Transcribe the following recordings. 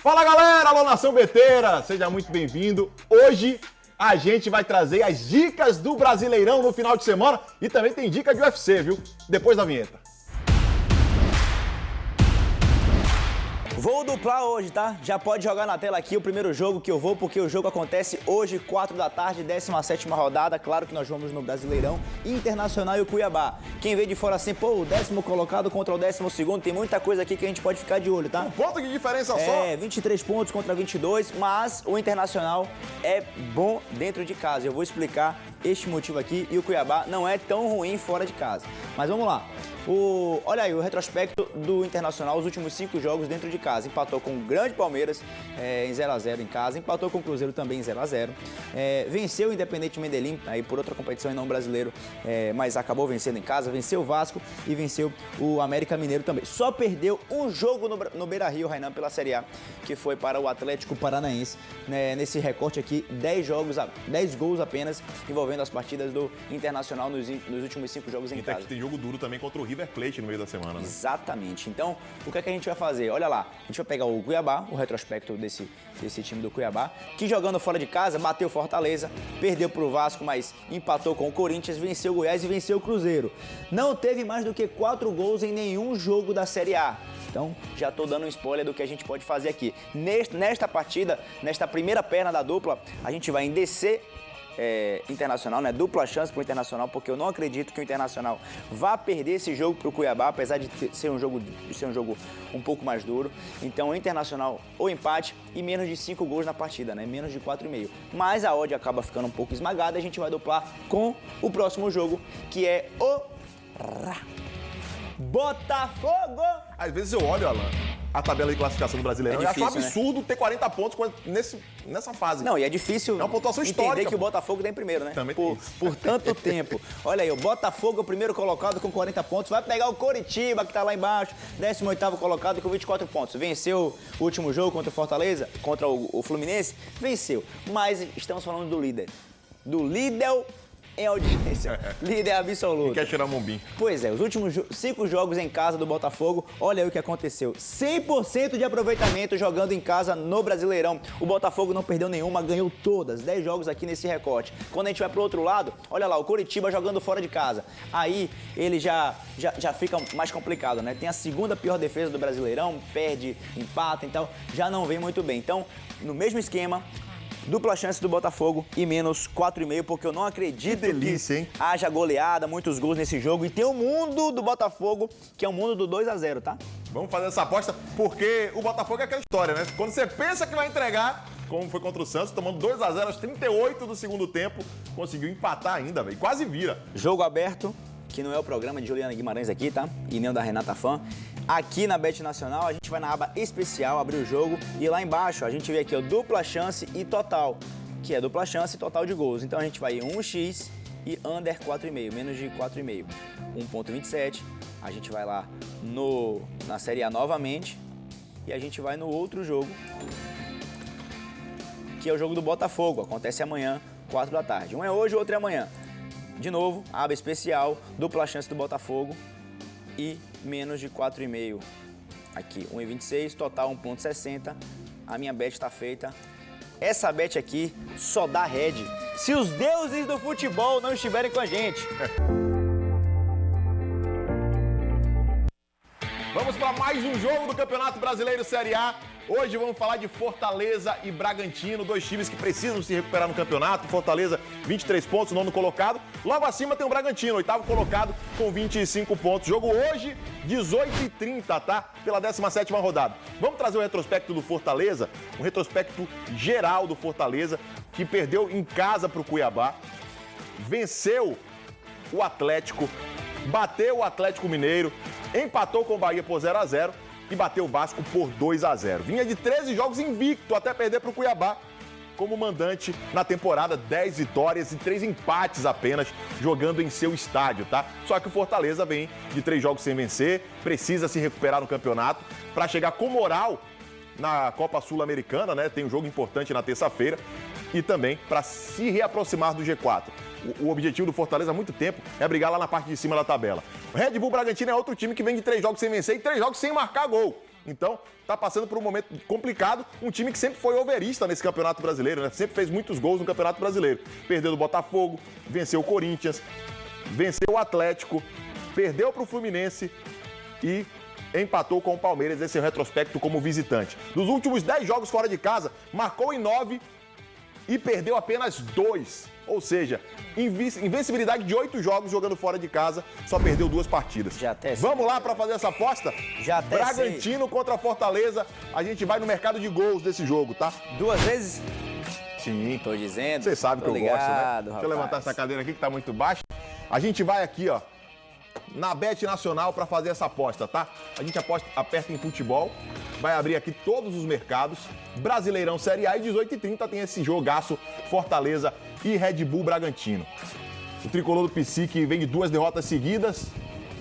Fala galera, alô Nação Beteira, seja muito bem-vindo. Hoje a gente vai trazer as dicas do Brasileirão no final de semana e também tem dica de UFC, viu? Depois da vinheta. Vou duplar hoje, tá? Já pode jogar na tela aqui o primeiro jogo que eu vou, porque o jogo acontece hoje, 4 da tarde, 17ª rodada. Claro que nós vamos no Brasileirão, Internacional e o Cuiabá. Quem vê de fora assim, pô, o 10º colocado contra o 12º, tem muita coisa aqui que a gente pode ficar de olho, tá? Um ponto de diferença só. 23 pontos contra 22, mas o Internacional é bom dentro de casa. Eu vou explicar este motivo aqui e o Cuiabá não é tão ruim fora de casa. Mas vamos lá. Olha aí, o retrospecto do Internacional, os últimos 5 jogos dentro de casa. Empatou com o grande Palmeiras em 0x0 em casa, empatou com o Cruzeiro também em 0x0. Venceu o Independente Medellín, aí por outra competição e não brasileiro, mas acabou vencendo em casa, venceu o Vasco e venceu o América Mineiro também. Só perdeu um jogo no Beira-Rio, Rainan, pela Série A, que foi para o Atlético Paranaense. Nesse recorte aqui, 10 gols apenas, envolvendo as partidas do Internacional nos últimos 5 jogos em casa. Tem jogo duro também contra o River Plate no meio da semana, né? Exatamente. Então, o que é que a gente vai fazer? Olha lá, a gente vai pegar o Cuiabá, o retrospecto desse time do Cuiabá, que jogando fora de casa, bateu Fortaleza, perdeu pro Vasco, mas empatou com o Corinthians, venceu o Goiás e venceu o Cruzeiro. Não teve mais do que 4 gols em nenhum jogo da Série A. Então, já tô dando um spoiler do que a gente pode fazer aqui. Nesta partida, nesta primeira perna da dupla, a gente vai em DC Internacional, né? Dupla chance pro Internacional, porque eu não acredito que o Internacional vá perder esse jogo pro Cuiabá, apesar de ser um jogo um pouco mais duro. Então, o Internacional ou empate e menos de 5 gols na partida, né? Menos de 4,5. Mas a odd acaba ficando um pouco esmagada e a gente vai duplar com o próximo jogo, que é o Botafogo! Às vezes eu olho, Alan, a tabela de classificação do Brasileirão e acho um absurdo, né? Ter 40 pontos nessa fase. Não, e é difícil é uma pontuação histórica, entender que o Botafogo tem primeiro, né? Também por tanto tempo. Olha aí, o Botafogo é o primeiro colocado com 40 pontos. Vai pegar o Coritiba, que tá lá embaixo, 18º colocado com 24 pontos. Venceu o último jogo contra o Fortaleza, contra o Fluminense, venceu. Mas estamos falando do líder. Do líder em audiência. Líder absoluto. Quer tirar Mombim. Pois é, os últimos 5 jogos em casa do Botafogo, olha aí o que aconteceu. 100% de aproveitamento jogando em casa no Brasileirão. O Botafogo não perdeu nenhuma, ganhou todas. 10 jogos aqui nesse recorte. Quando a gente vai pro outro lado, olha lá, o Coritiba jogando fora de casa. Aí ele já fica mais complicado, né? Tem a segunda pior defesa do Brasileirão, perde, empata, então já não vem muito bem. Então, no mesmo esquema, dupla chance do Botafogo e menos 4,5, porque eu não acredito que haja goleada, muitos gols nesse jogo. E tem o mundo do Botafogo, que é o mundo do 2x0, tá? Vamos fazer essa aposta, porque o Botafogo é aquela história, né? Quando você pensa que vai entregar, como foi contra o Santos, tomando 2x0 aos 38 do segundo tempo, conseguiu empatar ainda, velho. Quase vira. Jogo aberto, que não é o programa de Juliana Guimarães aqui, tá? E nem o da Renata Fã. Aqui na Bet Nacional, a gente vai na aba especial, abrir o jogo, e lá embaixo a gente vê aqui, ó, dupla chance e total, que é dupla chance e total de gols. Então a gente vai em 1x e under 4,5, menos de 4,5. 1,27, a gente vai lá na Série A novamente, e a gente vai no outro jogo, que é o jogo do Botafogo, acontece amanhã, 4 da tarde. Um é hoje, o outro é amanhã. De novo, aba especial, dupla chance do Botafogo e menos de 4,5. Aqui, 1,26, total 1,60. A minha bet está feita. Essa bet aqui só dá head se os deuses do futebol não estiverem com a gente. Vamos para mais um jogo do Campeonato Brasileiro Série A. Hoje vamos falar de Fortaleza e Bragantino, 2 times que precisam se recuperar no campeonato. Fortaleza, 23 pontos, 9º colocado. Logo acima tem o Bragantino, 8º colocado, com 25 pontos. Jogo hoje, 18h30, tá? Pela 17ª rodada. Vamos trazer o retrospecto do Fortaleza, um retrospecto geral do Fortaleza, que perdeu em casa para o Cuiabá, venceu o Atlético, bateu o Atlético Mineiro, empatou com o Bahia por 0x0 e bateu o Vasco por 2x0. Vinha de 13 jogos invicto até perder para o Cuiabá como mandante na temporada, 10 vitórias e 3 empates apenas, jogando em seu estádio, tá? Só que o Fortaleza vem de 3 jogos sem vencer, precisa se recuperar no campeonato para chegar com moral na Copa Sul-Americana, né? Tem um jogo importante na terça-feira e também para se reaproximar do G4. O objetivo do Fortaleza há muito tempo é brigar lá na parte de cima da tabela. O Red Bull Bragantino é outro time que vem de 3 jogos sem vencer e 3 jogos sem marcar gol. Então, tá passando por um momento complicado. Um time que sempre foi overista nesse Campeonato Brasileiro, né? Sempre fez muitos gols no Campeonato Brasileiro. Perdeu do Botafogo, venceu o Corinthians, venceu o Atlético, perdeu pro Fluminense e empatou com o Palmeiras. Esse é o retrospecto como visitante. Dos últimos 10 jogos fora de casa, marcou em 9 e perdeu apenas 2. Ou seja, invencibilidade de 8 jogos jogando fora de casa, só perdeu 2 partidas. Já até Vamos lá para fazer essa aposta? Já até Bragantino contra Fortaleza. A gente vai no mercado de gols desse jogo, tá? 2 vezes? Sim. Tô dizendo. Você sabe que eu gosto, né? Rapaz. Deixa eu levantar essa cadeira aqui que tá muito baixa. A gente vai aqui, ó, na Bet Nacional para fazer essa aposta, tá? A gente aperta em futebol, vai abrir aqui todos os mercados. Brasileirão Série A e 18h30 tem esse jogaço Fortaleza e Red Bull Bragantino. O tricolor do Psique vem de 2 derrotas seguidas,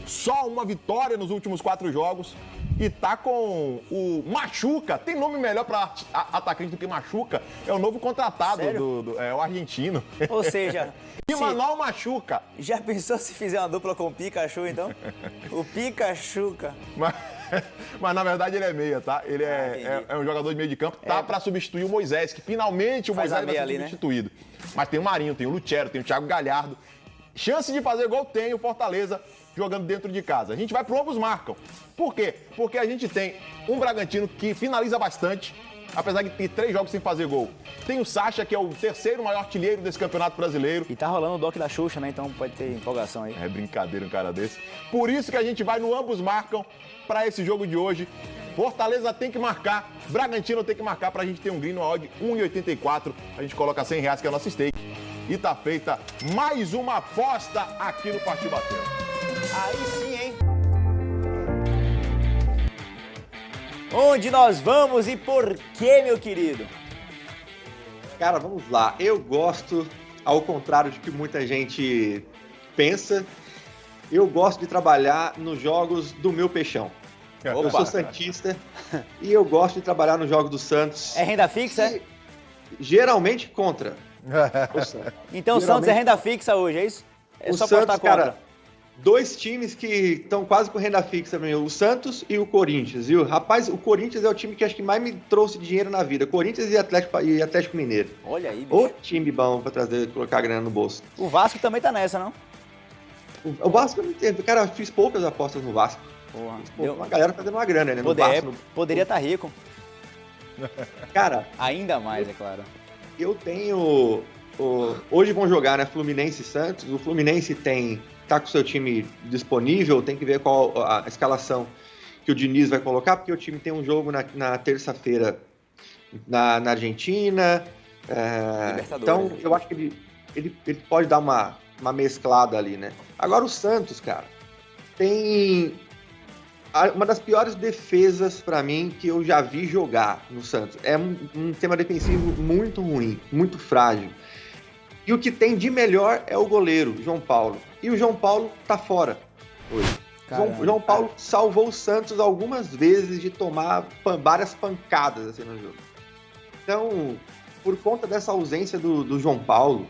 só uma vitória nos últimos 4 jogos e tá com o Machuca. Tem nome melhor para atacante do que Machuca? É o novo contratado o argentino. Ou seja, Imanol Machuca. Já pensou se fizer uma dupla com o Pikachu, então? O Pikachuca. Mas na verdade ele é meia, tá? Ele é um jogador de meio de campo, tá para substituir o Moisés, que finalmente o Moisés vai ser substituído. Né? Mas tem o Marinho, tem o Lucero, tem o Thiago Galhardo. Chance de fazer gol tem o Fortaleza jogando dentro de casa. A gente vai pro ambos marcam. Por quê? Porque a gente tem um Bragantino que finaliza bastante, apesar de ter 3 jogos sem fazer gol. Tem o Sacha, que é o 3º maior artilheiro desse Campeonato Brasileiro. E tá rolando o doc da Xuxa, né? Então pode ter empolgação aí. É brincadeira um cara desse. Por isso que a gente vai no ambos marcam para esse jogo de hoje. Fortaleza tem que marcar, Bragantino tem que marcar pra gente ter um green no odd 1,84. A gente coloca R$100, que é a nossa stake. E tá feita mais uma aposta aqui no Partiu Bateu. Aí sim, hein? Onde nós vamos e por quê, meu querido? Cara, vamos lá. Eu gosto, ao contrário de que muita gente pensa, eu gosto de trabalhar nos jogos do meu peixão. Eu sou santista e eu gosto de trabalhar nos jogos do Santos. É renda fixa? Geralmente contra. Então o Santos é renda fixa hoje, é isso? É o só Santos, apostar contra. cara, 2 times que estão quase com renda fixa pra mim, o Santos e o Corinthians, viu? Rapaz, o Corinthians é o time que acho que mais me trouxe dinheiro na vida. Corinthians e Atlético Mineiro. Olha aí, bicho. O time bom pra colocar grana no bolso. O Vasco também tá nessa, não? O Vasco, cara, eu fiz poucas apostas no Vasco. Porra. Uma galera tá dando uma grana, né? Poderia estar rico. Cara... Ainda mais, é claro. Eu tenho... Hoje vão jogar, né? Fluminense e Santos. O Fluminense tá com o seu time disponível, tem que ver qual a escalação que o Diniz vai colocar, porque o time tem um jogo na terça-feira na Argentina. Então, eu acho que ele pode dar uma mesclada ali, né? Agora o Santos, cara, tem uma das piores defesas para mim que eu já vi jogar no Santos. É um sistema defensivo muito ruim, muito frágil. E o que tem de melhor é o goleiro, João Paulo. E o João Paulo tá fora hoje. João Paulo salvou o Santos algumas vezes de tomar várias pancadas assim, no jogo. Então, por conta dessa ausência do João Paulo,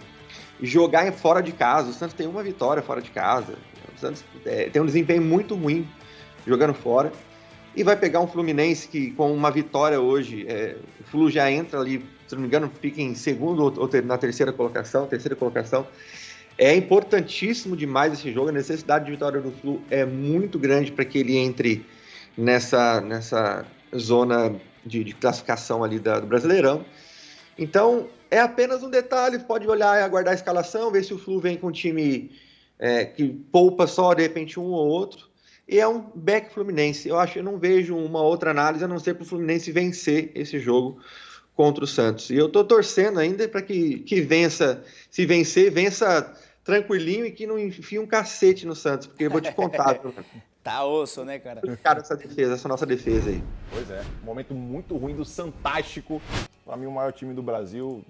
jogar fora de casa, o Santos tem uma vitória fora de casa. O Santos tem um desempenho muito ruim jogando fora. E vai pegar um Fluminense que, com uma vitória hoje, o Flu já entra ali, se não me engano, fica em segundo ou na terceira colocação. É importantíssimo demais esse jogo. A necessidade de vitória do Flu é muito grande para que ele entre nessa zona de classificação ali do Brasileirão. Então, é apenas um detalhe. Pode olhar e aguardar a escalação, ver se o Flu vem com um time que poupa só, de repente, um ou outro. E é um back Fluminense. Eu não vejo uma outra análise a não ser para o Fluminense vencer esse jogo contra o Santos. E eu tô torcendo ainda para que vença. Se vencer, vença tranquilinho e que não enfie um cacete no Santos, porque eu vou te contar. Tá osso, né, cara? Cara, essa nossa defesa aí. Pois é, um momento muito ruim do Santástico. Para mim, o maior time do Brasil,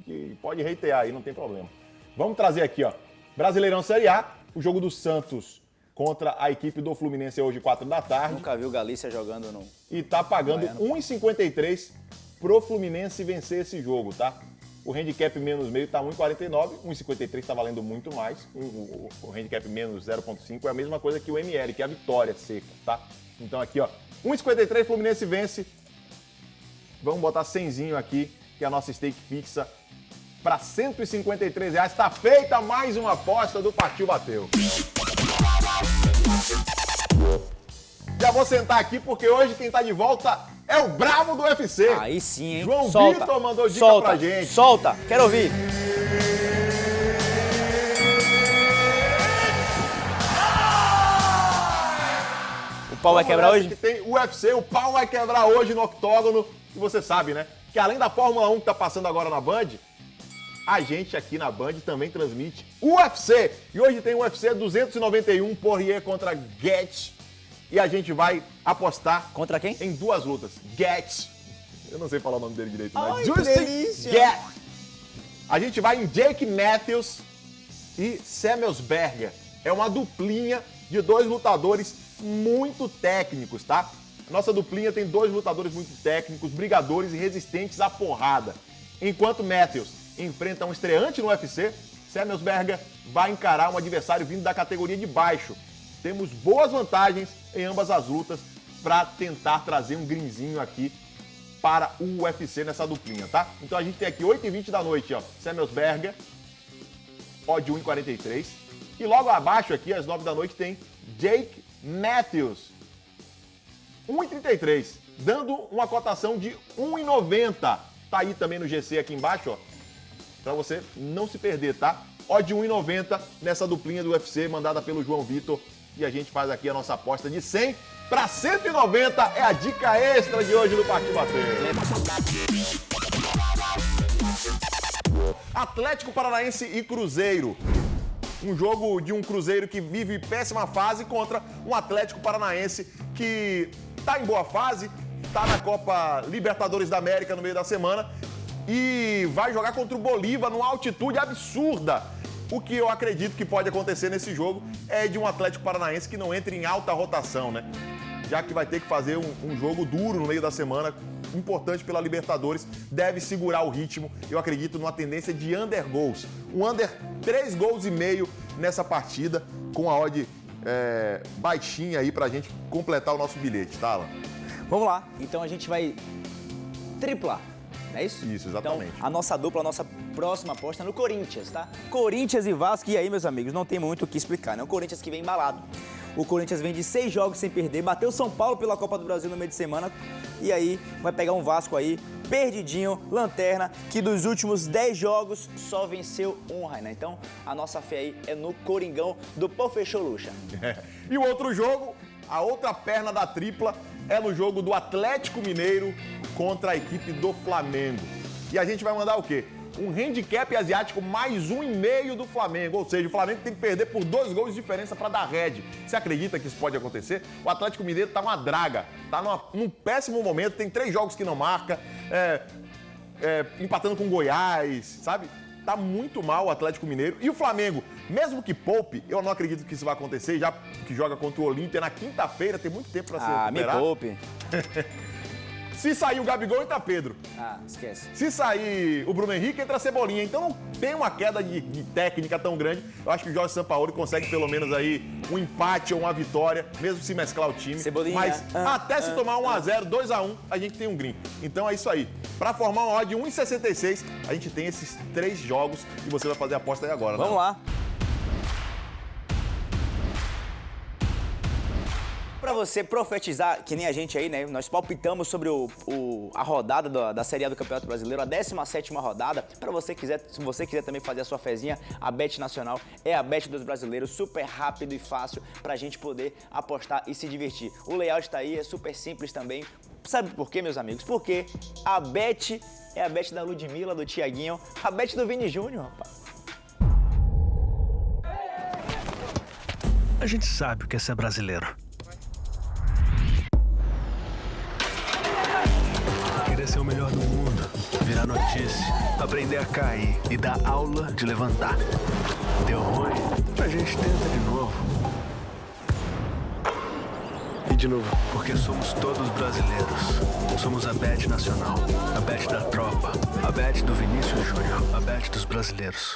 que pode reitear aí, não tem problema. Vamos trazer aqui, ó, Brasileirão Série A, o jogo do Santos contra a equipe do Fluminense hoje, 4 da tarde. Nunca vi o Galícia jogando no... E tá pagando 1,53 pro Fluminense vencer esse jogo, tá? O handicap menos meio tá 1,49, 1,53 tá valendo muito mais. O handicap menos 0,5 é a mesma coisa que o ML, que é a vitória seca, tá? Então aqui, ó, 1,53, Fluminense vence. Vamos botar 100zinho aqui, que é a nossa stake fixa, para R$ 153. Está feita mais uma aposta do Partiu Bateu. Já vou sentar aqui porque hoje quem tá de volta é o bravo do UFC. Aí sim, hein? João Solta. Vitor mandou dica pra gente. Solta, quero ouvir. O pau vai quebrar hoje? Que tem UFC, o pau vai quebrar hoje no octógono. E você sabe, né? Que além da Fórmula 1 que tá passando agora na Band, a gente aqui na Band também transmite UFC. E hoje tem o UFC 291, Poirier contra Gaethje. E a gente vai apostar... Contra quem? Em duas lutas. Gaethje. Eu não sei falar o nome dele direito, mas... Ai, que delícia! Gaethje. A gente vai em Jake Matthews e Semelsberger. É uma duplinha de dois lutadores muito técnicos, tá? Nossa duplinha tem dois lutadores muito técnicos, brigadores e resistentes à porrada. Enquanto Matthews enfrenta um estreante no UFC, Semelsberger vai encarar um adversário vindo da categoria de baixo. Temos boas vantagens em ambas as lutas para tentar trazer um greenzinho aqui para o UFC nessa duplinha, tá? Então a gente tem aqui 8h20 da noite, ó, Semelsberger, odd 1,43. E logo abaixo aqui, às 9 da noite, tem Jake Matthews, 1,33, dando uma cotação de 1,90. Tá aí também no GC aqui embaixo, ó, para você não se perder, tá? Odd 1,90 nessa duplinha do UFC mandada pelo João Vitor. E a gente faz aqui a nossa aposta de 100 para 190. É a dica extra de hoje do Partiu Bateu. Atlético Paranaense e Cruzeiro. Um jogo de um Cruzeiro que vive péssima fase contra um Atlético Paranaense que tá em boa fase, tá na Copa Libertadores da América no meio da semana e vai jogar contra o Bolívar numa altitude absurda. O que eu acredito que pode acontecer nesse jogo é de um Atlético Paranaense que não entre em alta rotação, né? Já que vai ter que fazer um jogo duro no meio da semana, importante pela Libertadores, deve segurar o ritmo. Eu acredito numa tendência de under goals. Um under 3 gols e meio nessa partida, com a odd baixinha aí pra gente completar o nosso bilhete, tá, Alan? Vamos lá, então a gente vai triplar. É isso? Isso, exatamente. Então, a nossa dupla, a nossa próxima aposta é no Corinthians, tá? Corinthians e Vasco, e aí, meus amigos, não tem muito o que explicar, né? O Corinthians que vem embalado. O Corinthians vem de 6 jogos sem perder, bateu São Paulo pela Copa do Brasil no meio de semana, e aí vai pegar um Vasco aí, perdidinho, lanterna, que dos últimos 10 jogos só venceu um, Rainan. Então, a nossa fé aí é no Coringão do Pô Fechou Luxa. E o outro jogo, a outra perna da tripla, é no jogo do Atlético Mineiro contra a equipe do Flamengo. E a gente vai mandar o quê? Um handicap asiático mais 1,5 do Flamengo. Ou seja, o Flamengo tem que perder por 2 gols de diferença para dar red. Você acredita que isso pode acontecer? O Atlético Mineiro tá uma draga, tá num péssimo momento, tem 3 jogos que não marca, empatando com Goiás, sabe? Tá muito mal o Atlético Mineiro. E o Flamengo, mesmo que poupe, eu não acredito que isso vai acontecer, já que joga contra o Olímpia na quinta-feira, tem muito tempo para se recuperar. Me poupe. Se sair o Gabigol, entra Pedro. Esquece. Se sair o Bruno Henrique, entra Cebolinha. Então não tem uma queda de técnica tão grande. Eu acho que o Jorge Sampaoli consegue pelo menos aí um empate ou uma vitória, mesmo se mesclar o time. Cebolinha. Mas até se tomar 1-0, 2-1, a gente tem um green. Então é isso aí. Para formar uma odd de 1,66, a gente tem esses 3 jogos e você vai fazer a aposta aí agora, né? Vamos lá. Pra você profetizar, que nem a gente aí, né? Nós palpitamos sobre a rodada da Série A do Campeonato Brasileiro, a 17ª rodada. Se você quiser também fazer a sua fezinha, a Bet Nacional é a Bet dos brasileiros, super rápido e fácil pra gente poder apostar e se divertir. O layout tá aí, é super simples também. Sabe por quê, meus amigos? Porque a Bet é a Bet da Ludmilla, do Tiaguinho, a Bet do Vini Júnior, rapaz. A gente sabe o que é ser brasileiro. Querer ser o melhor do mundo, virar notícia, aprender a cair e dar aula de levantar. Deu ruim? A gente tenta de novo. E de novo, porque somos todos brasileiros. Somos a Bet Nacional, a Bet da tropa, a Bet do Vinícius Júnior, a Bet dos brasileiros.